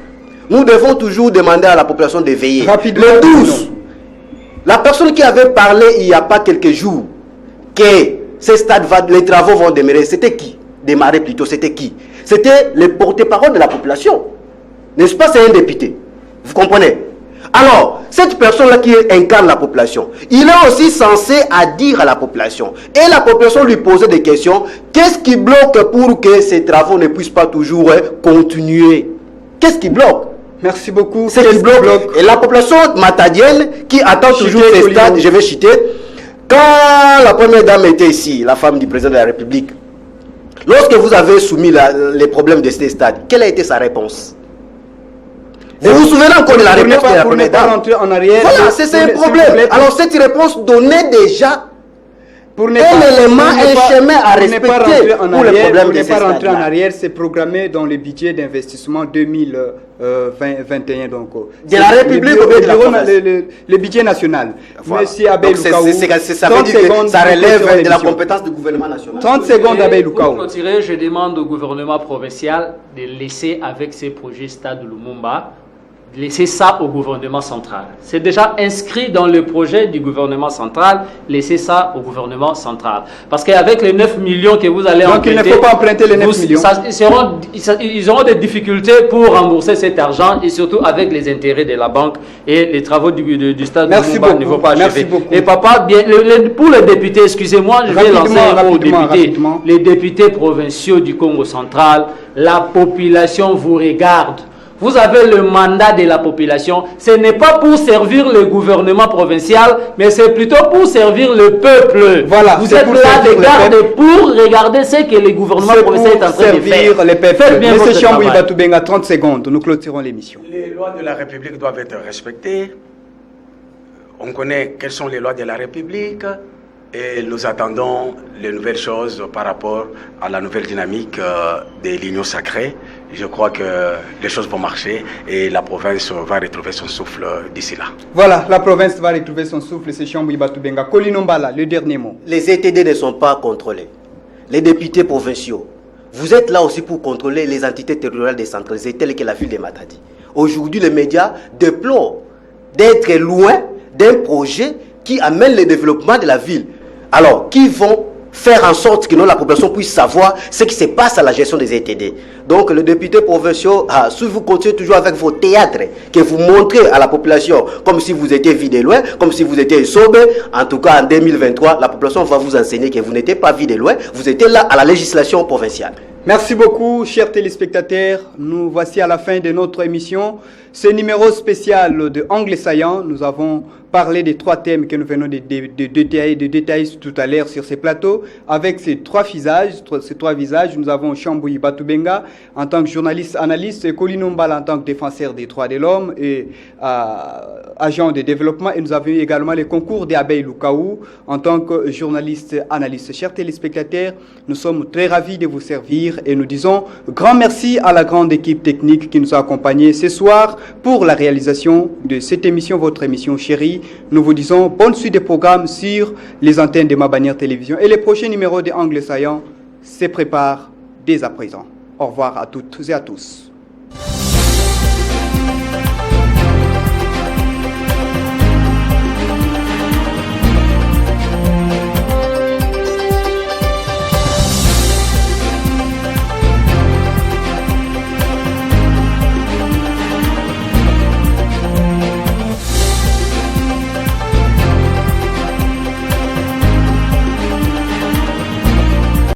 nous devons toujours demander à la population de veiller. Rapidement, Le 12, la personne qui avait parlé il n'y a pas quelques jours que ces stades, les travaux vont démarrer, c'était qui? Démarrer plutôt, c'était qui? C'était le porte-parole de la population. N'est-ce pas? C'est un député. Vous comprenez? Alors, cette personne-là qui incarne la population, il est aussi censé à dire à la population. Et la population lui posait des questions. Qu'est-ce qui bloque pour que ces travaux ne puissent pas toujours continuer? Qu'est-ce qui bloque? Merci beaucoup. C'est qui bloque. Et la population matadienne qui attend toujours ces stades, je vais citer. Quand la première dame était ici, la femme du président de la République, lorsque vous avez soumis les problèmes de ces stades, quelle a été sa réponse? Vous vous souvenez encore de la réponse de la première dame? Voilà, c'est un problème. Alors cette réponse donnait déjà un élément, un chemin à respecter pour le problème de ces stades. Pour ne pas rentrer en arrière, c'est programmé dans le budget d'investissement 2021. Donc, de la République ou de la province? Le budget national. Voilà. Monsieur Abel Lukaou, ça veut dire que ça relève de la compétence du gouvernement national. 30 secondes, Abel Lukaou. Pour clôturer, je demande au gouvernement provincial de laisser avec ses projets Stade Lumumba, laissez ça au gouvernement central. C'est déjà inscrit dans le projet du gouvernement central. Laissez ça au gouvernement central. Parce qu'avec les 9 millions que vous allez emprunter... Donc il ne faut pas emprunter les 9 millions. Ils auront des difficultés pour rembourser cet argent et surtout avec les intérêts de la banque et les travaux du stade Lumumba ne vont pas achever. Et papa, bien, pour les députés, excusez-moi, je vais lancer un mot aux députés. Les députés provinciaux du Congo central, la population vous regarde. Vous avez le mandat de la population. Ce n'est pas pour servir le gouvernement provincial, mais c'est plutôt pour servir le peuple. Voilà, vous êtes là de garde pour regarder ce que le gouvernement provincial est en train de faire. Servir les peuples. Monsieur Chambouille Batubenga, 30 secondes, nous clôturons l'émission. Les lois de la République doivent être respectées. On connaît quelles sont les lois de la République. Et nous attendons les nouvelles choses par rapport à la nouvelle dynamique de l'Union sacrée. Je crois que les choses vont marcher et la province va retrouver son souffle d'ici là. Voilà, la province va retrouver son souffle, c'est Chambouille Batubenga. Kolinombala, le dernier mot. Les ETD ne sont pas contrôlés. Les députés provinciaux vous êtes là aussi pour contrôler les entités territoriales décentralisées telles que la ville de Matadi. Aujourd'hui, les médias déplorent d'être loin d'un projet qui amène le développement de la ville. Alors, qui vont faire en sorte que la population puisse savoir ce qui se passe à la gestion des ETD. Donc, le député provincial, si vous continuez toujours avec vos théâtres, que vous montrez à la population comme si vous étiez vidé loin, comme si vous étiez sauvé, en tout cas en 2023, la population va vous enseigner que vous n'étiez pas vidé loin, vous étiez là à la législation provinciale. Merci beaucoup, chers téléspectateurs. Nous voici à la fin de notre émission. Ce numéro spécial de Angle Saillant, nous avons parlé des 3 thèmes que nous venons de détailler tout à l'heure sur ces plateaux. Avec ces 3 visages, nous avons Chambouyi Batoubenga en tant que journaliste analyste, et Colin Mbala en tant que défenseur des droits de l'homme et agent de développement. Et nous avons eu également le concours d'Abeille Lukaou en tant que journaliste analyste. Chers téléspectateurs, nous sommes très ravis de vous servir et nous disons grand merci à la grande équipe technique qui nous a accompagnés ce soir pour la réalisation de cette émission, votre émission chérie. Nous vous disons bonne suite des programmes sur les antennes de Ma Bannière Télévision. Et les prochains numéros de Angle Saillant se préparent dès à présent. Au revoir à toutes et à tous.